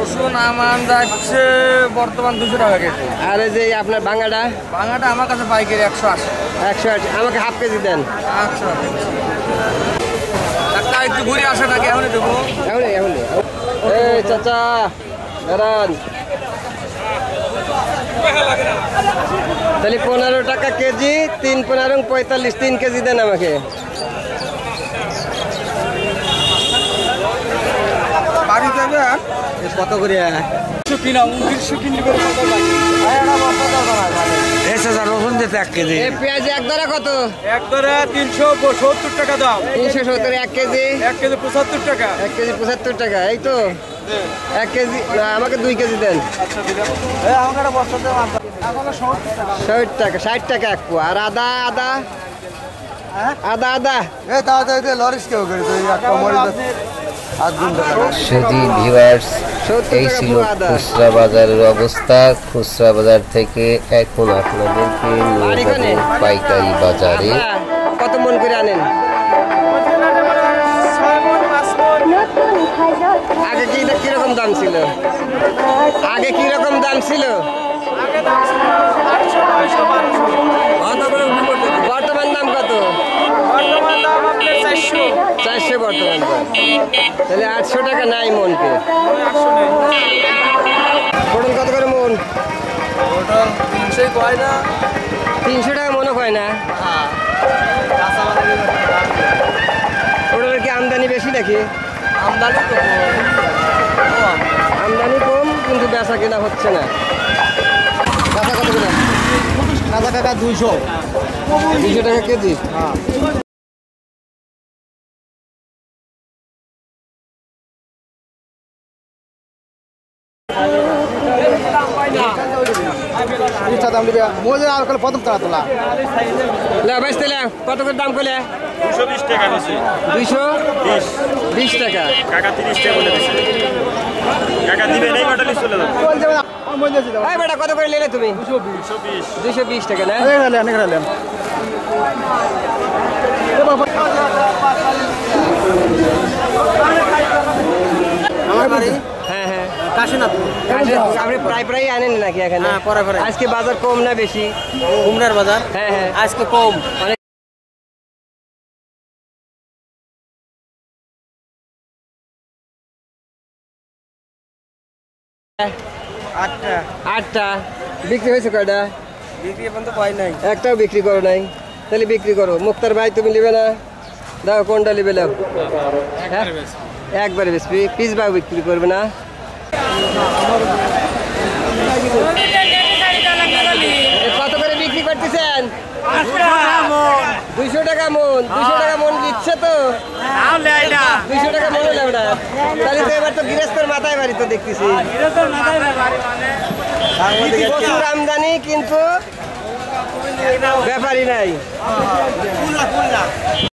রসুন আমার যাচ্ছে বর্তমান 200 টাকা কেজি। আর এই যে আপনার ভাঙাটা? ভাঙাটা আমার কাছে পাইকারি 180। 180, আমাকে হাফ কেজি দেন। আচ্ছা একটা একটু ঘুরে আসে নাকি এখনই দেবো? এখনই এখনই। এই চাচা দাঁড়ান, তাহলে 15 টাকা কেজি, 3 15 45, 3 কেজি দেন আমাকে। বাড়ি যাবে কত করে? কিনা 2900 কিনলে করে কত লাগে? রসুন দিতে 1 কেজি। পেঁয়াজ এক দরা কত? এক দরে 370 টাকা দাম। 370 1 কেজি? 1 কেজি 75 টাকা। 1 কেজি 75 টাকা, এই তো 1 কেজি। আমাকে 2 কেজি দেন। আচ্ছা দিলাম। আমাকে একটা বস্তা দেন। এখন 60 টাকা, 60 টাকা এক পোয়া। আর আদা? আদা আদা তাড়াতাড়ি লরিস কেউ করে তো একটা মরিচ সুধী ভিউয়ার্স, এই ছিল খুচরা বাজারের অবস্থা। খুচরা বাজার থেকে এখন আপনাদেরকে নিয়ে যাবো পাইকারি বাজারে। কত মন করে আনেন? আগে কিরকম দাম ছিল? আগে কিরকম দাম ছিল? বর্তমান দাম কত? 400 বর্তমান দাম। তাহলে 800 টাকা নাই মনকে। পটল কত করে মন? 300 টাকা মনে হয় না। পটলের কি আমদানি বেশি নাকি? আমদানি কম কিন্তু বেচা কেনা হচ্ছে না। কাঁচা কত করে? কাঁচা টাকা 200 টাকা কেজি। কত করে দাম করলে? 220 টাকা দিছে। 220 টাকা। কাকা 30 টাকা বলে দিছে। কাকা দিবে নাই কটালি চলে যাবে। এই বেটা কত করে নিলে তুমি? 220 টাকা না? হ্যাঁ হ্যাঁ, আপনি প্রায় আনেন নাকি এখানে? আজকে বাজার কম না বেশি? কুমড়ার বাজার হ্যাঁ হ্যাঁ, আজকে কম। অনেক। আটটা বিক্রি হয়েছে কয়টা? বিক্রি এখন তো পাই নাই। একটাও বিক্রি করো নাই? তাহলে বিক্রি করো। মুক্তার ভাই তুমি নেবে না? দাও, কোনটা নেবে? দাও। একবারে বেশ পিস ভাগ বিক্রি করবে না? কত করে বিক্রি করতেছেন? 200 টাকা মন। 200 টাকা মন দিচ্ছে তো? 200 টাকা মন হলে ওটা তাহলে তো এবার তো গৃহস্থর মাথায় বাড়ি তো দেখতেছি। প্রচুর আমদানি কিন্তু ব্যাপারই নাই।